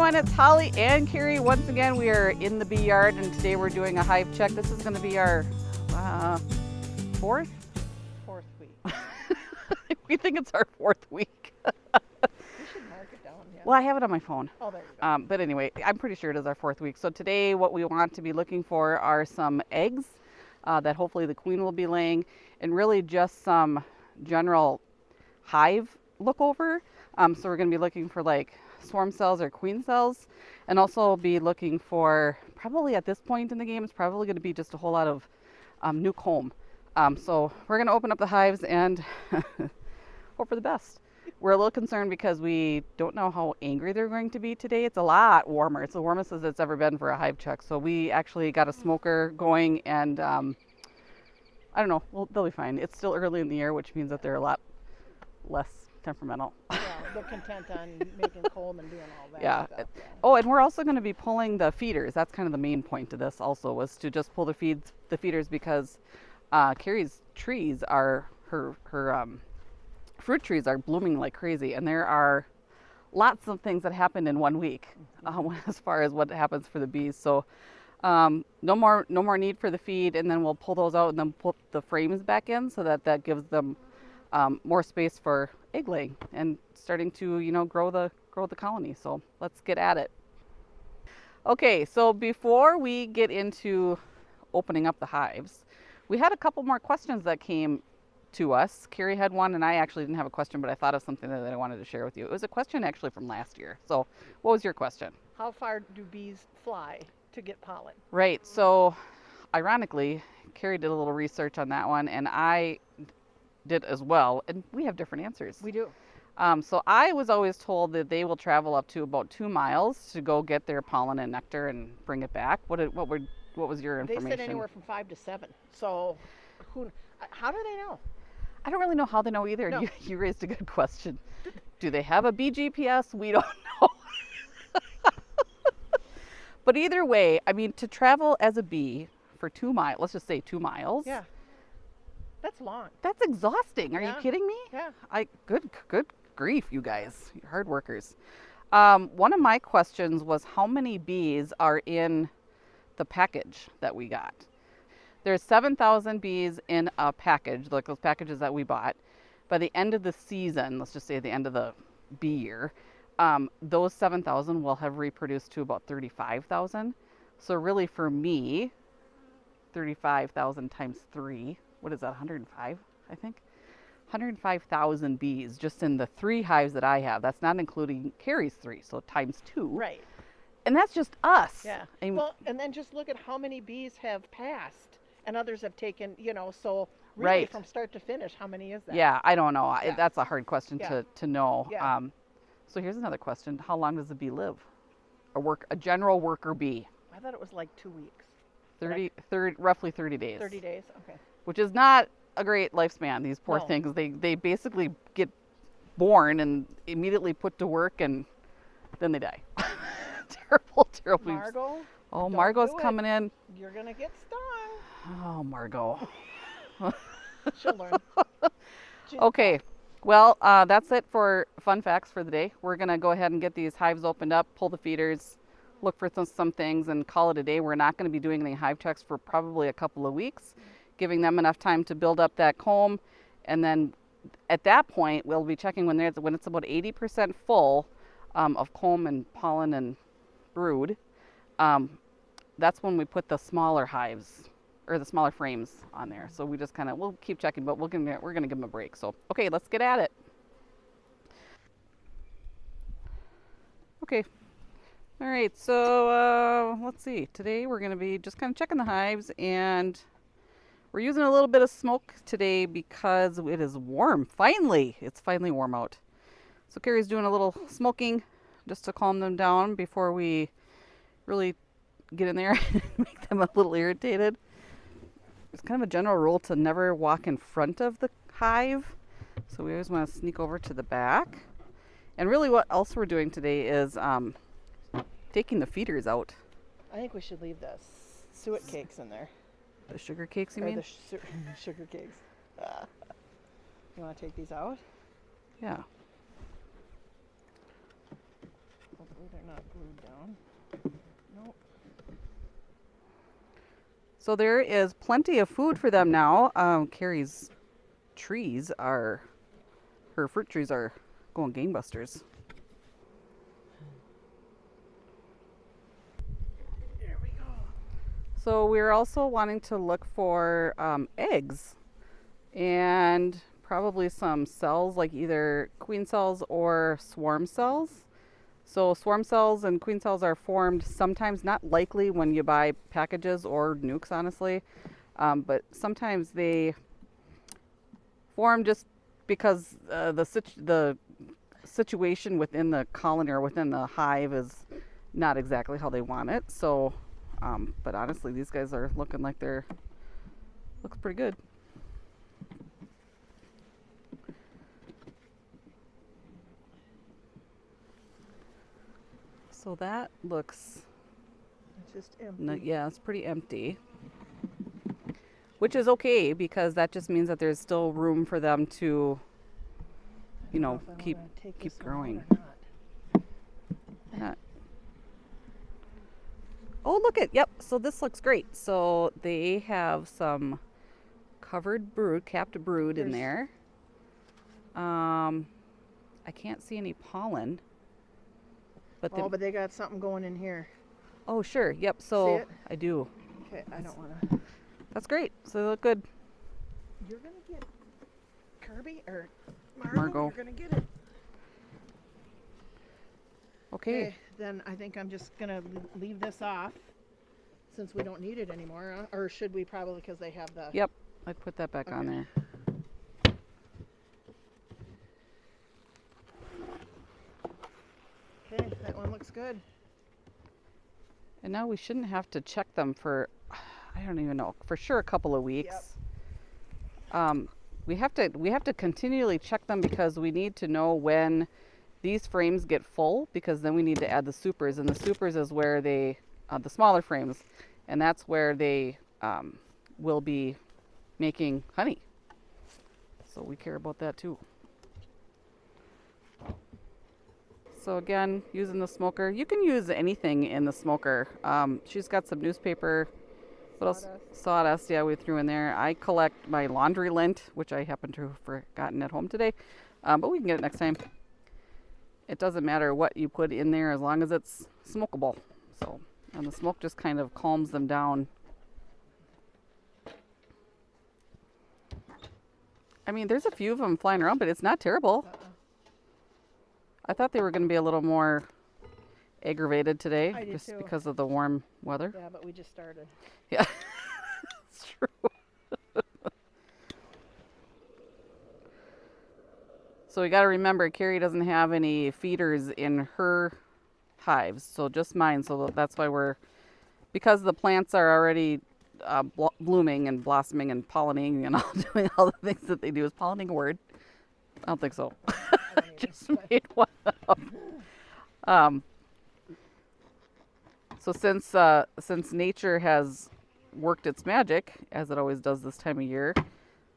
everyone, it's Holly and Carey. Once again, we are in the bee yard and today we're doing a hive check. This is going to be our fourth week. We think it's our fourth week. You should mark it down. Yeah. Well, I have it on my phone. Oh, there you go. But anyway, I'm pretty sure it is our fourth week. So today what we want to be looking for are some eggs that hopefully the queen will be laying, and really just some general hive look over. So we're going to be looking for like swarm cells or queen cells, and also be looking for, probably at this point in the game, it's probably going to be just a whole lot of new comb. So we're going to open up the hives and hope for the best. We're a little concerned because we don't know how angry they're going to be today. It's a lot warmer. It's the warmest as it's ever been for a hive check. So we actually got a smoker going, and I don't know, well, they'll be fine. It's still early in the year, which means that they're a lot less temperamental. Yeah, they're content on making comb and doing all that Yeah. stuff. Yeah. Oh, and we're also going to be pulling the feeders. That's kind of the main point of this also, was to just pull the feeders, because Carey's trees are, her fruit trees are blooming like crazy, and there are lots of things that happen in 1 week as far as what happens for the bees. So no more need for the feed, and then we'll pull those out and then put the frames back in, so that gives them more space for egg laying and starting to, grow the colony. So let's get at it. Okay, so before we get into opening up the hives, we had a couple more questions that came to us. Carey had one, and I actually didn't have a question, but I thought of something that I wanted to share with you. It was a question actually from last year. So what was your question? How far do bees fly to get pollen? Right. So ironically, Carey did a little research on that one, and I did as well, and we have different answers. We do. So I was always told that they will travel up to about 2 miles to go get their pollen and nectar and bring it back. What was your information? They said anywhere from 5 to 7. So how do they know? I don't really know how they know either. No. You raised a good question. Do they have a bee GPS? We don't know. But either way, I mean, to travel as a bee for 2 miles, let's just say 2 miles. Yeah. That's long. That's exhausting. Are you Yeah. kidding me? Yeah. Good grief, you guys. You're hard workers. One of my questions was, how many bees are in the package that we got? There's 7,000 bees in a package, like those packages that we bought. By the end of the season, let's just say the end of the bee year, those 7,000 will have reproduced to about 35,000. So really for me, 35,000 times 3, what is that, 105, I think? 105,000 bees just in the 3 hives that I have. That's not including Carey's 3, so times 2. Right. And that's just us. Yeah. I mean, Well, and then just look at how many bees have passed and others have taken, so really Right. from start to finish, how many is that? yeah, I don't know. Yeah. That's a hard question Yeah. to know. Yeah. So here's another question. How long does a bee live? A general worker bee? I thought it was like 2 weeks. Roughly 30 days. 30 days? Okay. Which is not a great lifespan. These poor No. things, they basically get born and immediately put to work, and then they die. Terrible. Margot? Oh, don't Margot's do it. coming in. You're going to get stung. Oh, Margot. She'll learn. Okay, well, that's it for fun facts for the day. We're going to go ahead and get these hives opened up, pull the feeders, look for some things, and call it a day. We're not going to be doing any hive checks for probably a couple of weeks, giving them enough time to build up that comb. And then at that point, we'll be checking when it's about 80% full of comb and pollen and brood. That's when we put the smaller hives, or the smaller frames, on there. So we just we'll keep checking, but we're gonna give them a break. So okay, let's get at it. Okay. All right, so let's see. Today we're gonna be just kind of checking the hives, and we're using a little bit of smoke today because it is warm. It's finally warm out. So Carey's doing a little smoking just to calm them down before we really get in there and make them a little irritated. It's kind of a general rule to never walk in front of the hive. So we always want to sneak over to the back. And really what else we're doing today is taking the feeders out. I think we should leave the suet cakes in there. The sugar cakes, you Or mean? the sugar cakes. You want to take these out? Yeah. Oh, there. not glued down. Nope. So there is plenty of food for them now. Carrie's trees are, her fruit trees are going gangbusters. There we go. So we're also wanting to look for eggs and probably some cells, like either queen cells or swarm cells. So swarm cells and queen cells are formed sometimes, not likely when you buy packages or nukes, honestly, but sometimes they form just because the situation within the colony or within the hive is not exactly how they want it. So, but honestly, these guys are looking like looks pretty good. So that looks, It's just empty. yeah, it's pretty empty. Which is okay because that just means that there's still room for them to, you know, keep growing. Oh, look at, yep. So this looks great. So they have some covered brood, capped brood in there. I can't see any pollen. But but they got something going in here. Oh, sure. Yep. See So it? I do. Okay, I don't want to. That's great. So they look good. You're going to get Kirby or Margot. You're going to get it. Okay. Then I think I'm just going to leave this off since we don't need it anymore. Or should we probably, because they have the... Yep. I'd put that back on there. Okay, that one looks good. And now we shouldn't have to check them for, I don't even know, for sure a couple of weeks. Yep. We have to continually check them because we need to know when these frames get full, because then we need to add the supers, and the supers is where they, the smaller frames, and that's where they will be making honey. So we care about that too. So again, using the smoker. You can use anything in the smoker. She's got some newspaper. What else? Sawdust, yeah, we threw in there. I collect my laundry lint, which I happen to have forgotten at home today. But we can get it next time. It doesn't matter what you put in there as long as it's smokable. So, and the smoke just kind of calms them down. I mean, there's a few of them flying around, but it's not terrible. I thought they were going to be a little more aggravated today, just because of the warm weather. Yeah, but we just started. Yeah, it's true. So we got to remember, Carey doesn't have any feeders in her hives, so just mine. So that's why because the plants are already blooming and blossoming and pollinating and all doing all the things that they do. Is pollinating a word? I don't think so. I just made one up. So since nature has worked its magic, as it always does this time of year,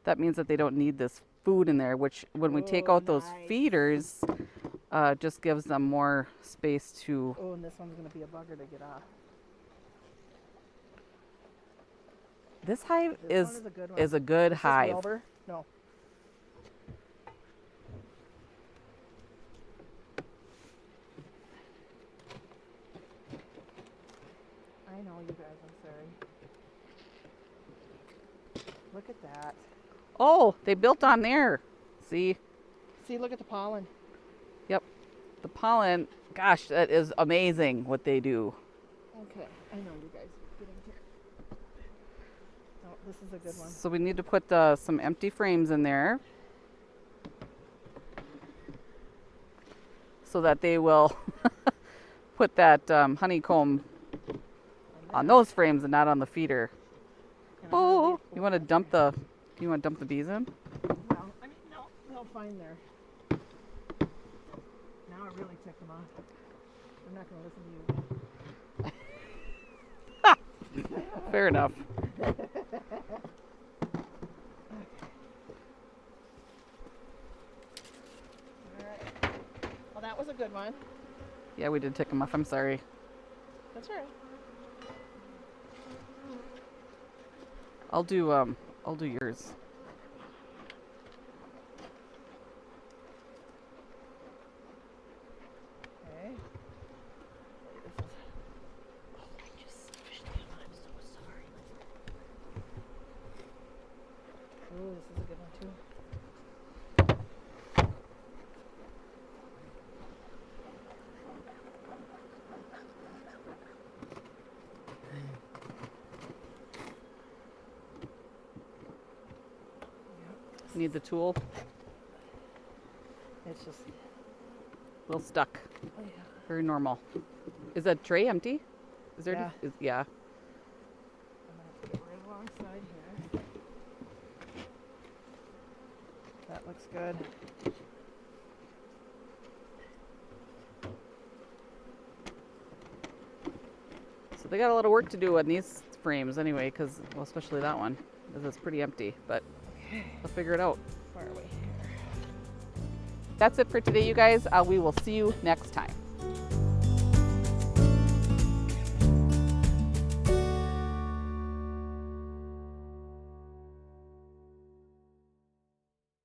that means that they don't need this food in there, which when we take out those feeders, just gives them more space to... Oh, and this one's going to be a bugger to get off. This hive is a good hive. Over? No. I know, you guys, I'm sorry. Look at that. Oh, they built on there. See? See, look at the pollen. Yep. The pollen, gosh, that is amazing what they do. Okay, I know, you guys. Get in here. Oh, this is a good one. So we need to put some empty frames in there so that they will put that honeycomb on those frames and not on the feeder. Oh, you want to dump the bees in? No, I mean, no, they'll find their... Now I really ticked them off. I'm not going to listen to you. Fair enough. All right. Well, that was a good one. Yeah, we did take them off. I'm sorry. That's all right. I'll do yours. Okay. This is. Oh, I just smushed them. I'm so sorry. Oh, this is a good one too. Need the tool. It's just. A little stuck. Oh, yeah. Very normal. Is that tray empty? Is there? Yeah. Yeah. I'm gonna put it right alongside here. That looks good. So they got a lot of work to do on these frames anyway, because well, especially that one, because it's pretty empty. But they'll figure it out. Far away here. That's it for today, you guys. We will see you next time.